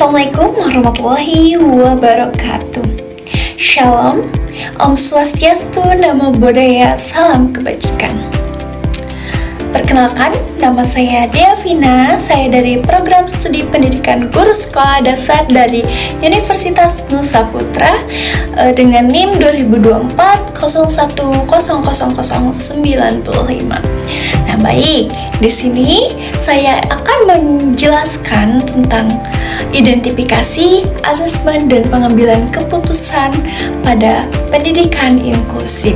Assalamualaikum warahmatullahi wabarakatuh. Shalom, Om Swastiastu, Namo Buddhaya, salam kebajikan. Perkenalkan, nama saya Devina. Saya dari Program Studi Pendidikan Guru Sekolah Dasar dari Universitas Nusa Putra dengan NIM 2024-01000095. Nah, baik, di sini saya akan menjelaskan tentang identifikasi, asesmen, dan pengambilan keputusan pada pendidikan inklusif.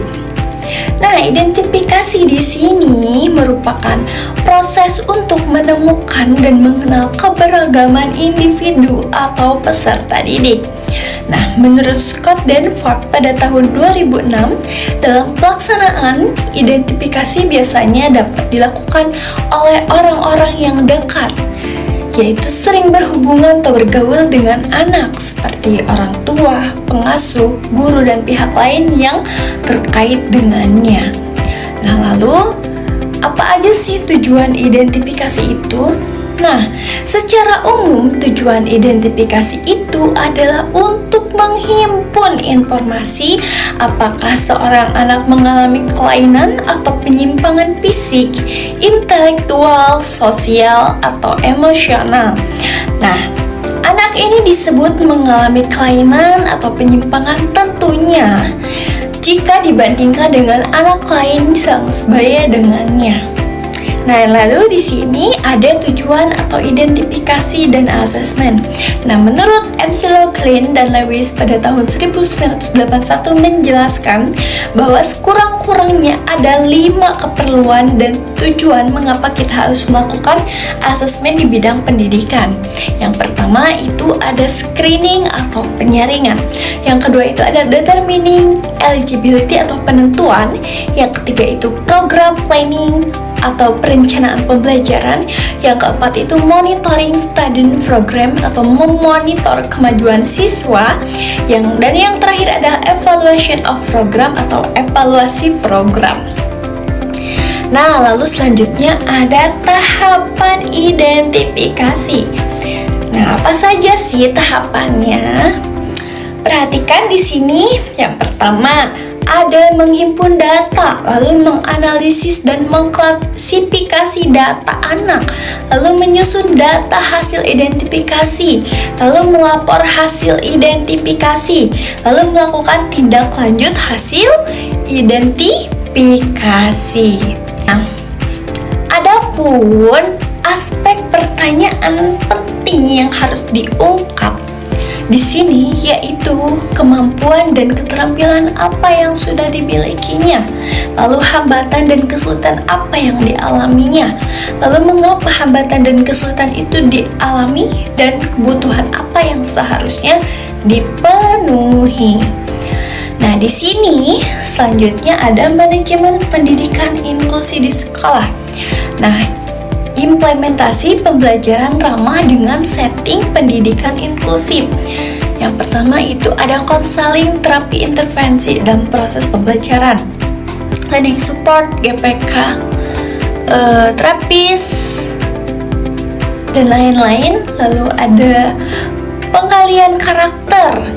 Nah, identifikasi di sini merupakan proses untuk menemukan dan mengenal keberagaman individu atau peserta didik. Nah, menurut Scott Danforth pada tahun 2006, dalam pelaksanaan identifikasi biasanya dapat dilakukan oleh orang-orang yang dekat, yaitu sering berhubungan atau bergaul dengan anak seperti orang tua, pengasuh, guru, dan pihak lain yang terkait dengannya. Nah, lalu apa aja sih tujuan identifikasi itu? Nah, secara umum tujuan identifikasi itu adalah untuk menghimpun informasi apakah seorang anak mengalami kelainan atau penyimpangan fisik, intelektual, sosial, atau emosional. Nah, anak ini disebut mengalami kelainan atau penyimpangan tentunya jika dibandingkan dengan anak lain yang sebaya dengannya. Nah, lalu di sini ada tujuan atau identifikasi dan asesmen. Nah, menurut Epsilon Klein dan Lewis pada tahun 1981 menjelaskan bahwa sekurang-kurangnya ada 5 keperluan dan tujuan mengapa kita harus melakukan asesmen di bidang pendidikan. Yang pertama itu ada screening atau penyaringan. Yang kedua itu ada determining eligibility atau penentuan. Yang ketiga itu program planning atau perencanaan pembelajaran. Yang keempat itu monitoring student program atau memonitor kemajuan siswa. Dan yang terakhir adalah evaluation of program atau evaluasi program. Nah, lalu selanjutnya ada tahapan identifikasi. Nah, apa saja sih tahapannya? Perhatikan di sini. Yang pertama ada menghimpun data, lalu menganalisis dan mengklasifikasi data anak, lalu menyusun data hasil identifikasi, lalu melapor hasil identifikasi, lalu melakukan tindak lanjut hasil identifikasi. Nah, adapun aspek pertanyaan penting yang harus diungkap di sini yaitu kemampuan dan keterampilan apa yang sudah dimilikinya, lalu hambatan dan kesulitan apa yang dialaminya, lalu mengapa hambatan dan kesulitan itu dialami, dan kebutuhan apa yang seharusnya dipenuhi. Nah, di sini selanjutnya ada manajemen pendidikan inklusi di sekolah. Nah, implementasi pembelajaran ramah dengan setting pendidikan inklusif. Yang pertama itu ada konseling, terapi intervensi dalam proses pembelajaran, learning support, GPK, terapis, dan lain-lain. Lalu ada penggalian karakter,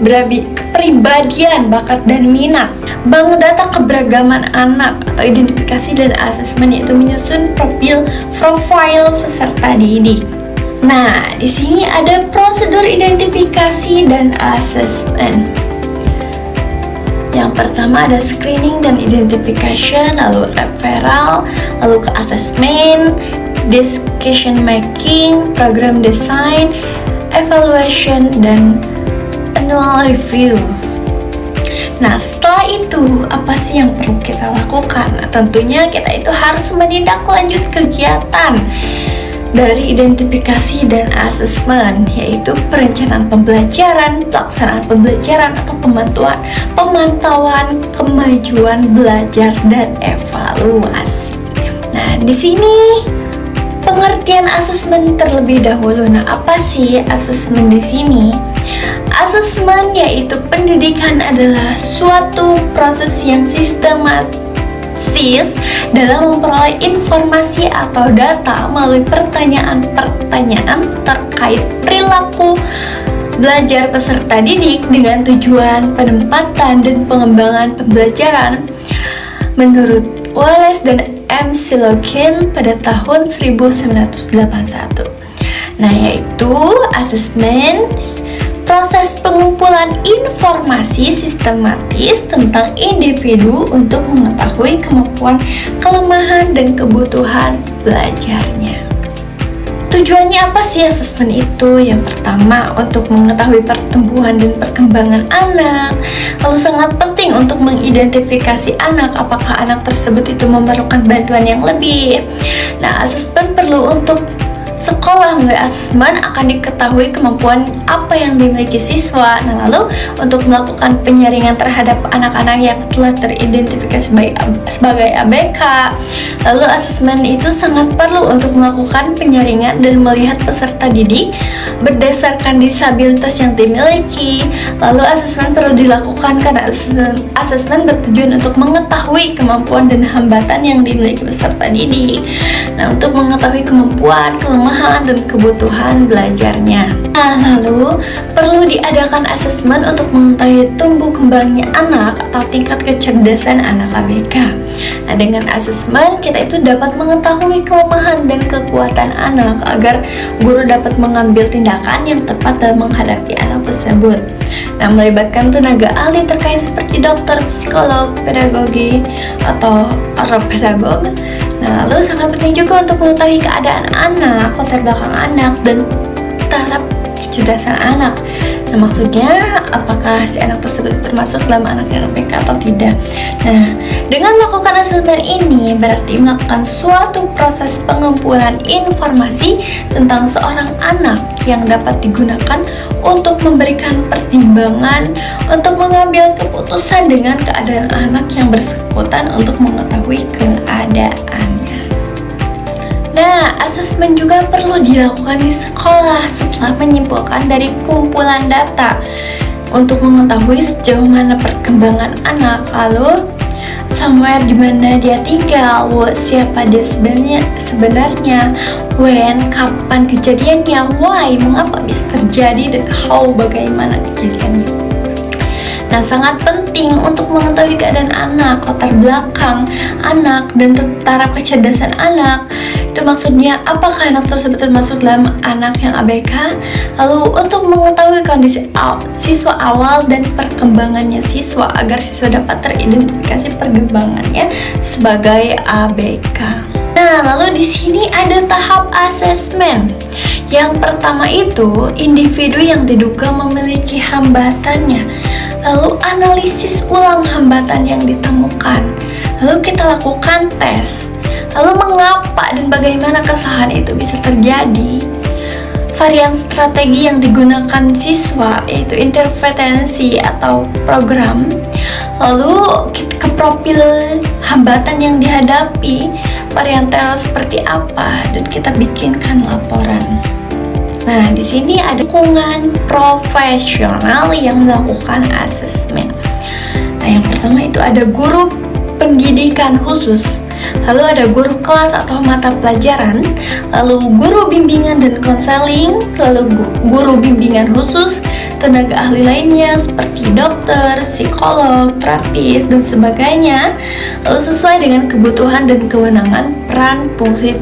kepribadian, bakat, dan minat, bank data keberagaman anak atau identifikasi dan asesmen, yaitu menyusun profil peserta didik. Nah, di sini ada prosedur identifikasi dan asesmen. Yang pertama ada screening dan identification, lalu referral, lalu ke asesmen, decision making, program design, evaluation, dan annual review. Nah, setelah itu apa sih yang perlu kita lakukan? Nah, tentunya kita itu harus menindaklanjut kegiatan dari identifikasi dan asesmen, yaitu perencanaan pembelajaran, pelaksanaan pembelajaran atau pemantauan kemajuan belajar, dan evaluasi. Nah, di sini pengertian asesmen terlebih dahulu. Nah, apa sih asesmen di sini? Asesmen yaitu pendidikan adalah suatu proses yang sistematis dalam memperoleh informasi atau data melalui pertanyaan-pertanyaan terkait perilaku perilaku belajar peserta didik dengan tujuan penempatan dan pengembangan pembelajaran menurut Wallace dan M. Silokin pada tahun 1981. Nah, yaitu asesmen, proses pengumpulan informasi sistematis tentang individu untuk mengetahui kemampuan, kelemahan, dan kebutuhan belajarnya. Tujuannya apa sih asesmen itu? Yang pertama, untuk mengetahui pertumbuhan dan perkembangan anak. Lalu sangat penting untuk mengidentifikasi anak, apakah anak tersebut itu memerlukan bantuan yang lebih. Nah, asesmen perlu untuk sekolah. Melalui asesmen akan diketahui kemampuan apa yang dimiliki siswa. Nah, lalu untuk melakukan penyaringan terhadap anak-anak yang telah teridentifikasi sebagai ABK. Lalu asesmen itu sangat perlu untuk melakukan penyaringan dan melihat peserta didik berdasarkan disabilitas yang dimiliki. Lalu asesmen perlu dilakukan karena asesmen bertujuan untuk mengetahui kemampuan dan hambatan yang dimiliki peserta didik. Nah, untuk mengetahui kemampuan, kelemahan, dan kebutuhan belajarnya. Nah, lalu perlu diadakan asesmen untuk mengetahui tumbuh kembangnya anak atau tingkat kecerdasan anak ABK. Nah, dengan asesmen kita itu dapat mengetahui kelemahan dan kekuatan anak agar guru dapat mengambil tindakan yang tepat dalam menghadapi anak tersebut. Nah, melibatkan tenaga ahli terkait seperti dokter, psikolog, pedagogi, atau pedagog. Nah, lalu sangat penting juga untuk mengetahui keadaan anak, latar belakang anak, dan taraf kecerdasan anak. Nah, maksudnya apakah si anak tersebut termasuk dalam anak yang ABK atau tidak. Nah, dengan melakukan asesmen ini berarti melakukan suatu proses pengumpulan informasi tentang seorang anak yang dapat digunakan untuk memberikan pertimbangan untuk mengambil keputusan dengan keadaan anak yang bersangkutan untuk mengetahui keadaannya. Nah, asesmen juga perlu dilakukan di sekolah setelah menyimpulkan dari kumpulan data untuk mengetahui sejauh mana perkembangan anak, lalu somewhere di mana dia tinggal, siapa dia sebenarnya, when, kapan kejadiannya, why, mengapa bisa terjadi, dan how, bagaimana kejadiannya. Nah, sangat penting untuk mengetahui keadaan anak, latar belakang anak, dan taraf kecerdasan anak. Itu maksudnya apakah anak tersebut termasuk dalam anak yang ABK. Lalu untuk mengetahui kondisi siswa awal dan perkembangannya siswa agar siswa dapat teridentifikasi perkembangannya sebagai ABK. Nah, lalu di sini ada tahap asesmen. Yang pertama itu individu yang diduga memiliki hambatannya. Lalu analisis ulang hambatan yang ditemukan. Lalu kita lakukan tes. Lalu mengapa dan bagaimana kesalahan itu bisa terjadi? Varian strategi yang digunakan siswa yaitu intervensi atau program. Lalu ke profil hambatan yang dihadapi, varian teror seperti apa, dan kita bikinkan laporan. Nah, di sini ada dukungan profesional yang melakukan asesmen. Nah, yang pertama itu ada guru pendidikan khusus, lalu ada guru kelas atau mata pelajaran, lalu guru bimbingan dan konseling, lalu guru bimbingan khusus, tenaga ahli lainnya seperti dokter, psikolog, terapis, dan sebagainya, lalu sesuai dengan kebutuhan dan kewenangan peran fungsi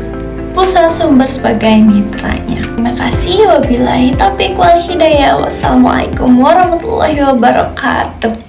pusat sumber sebagai mitranya. Terima kasih. Wabillahi taufiq wal hidayah. Wassalamualaikum warahmatullahi wabarakatuh.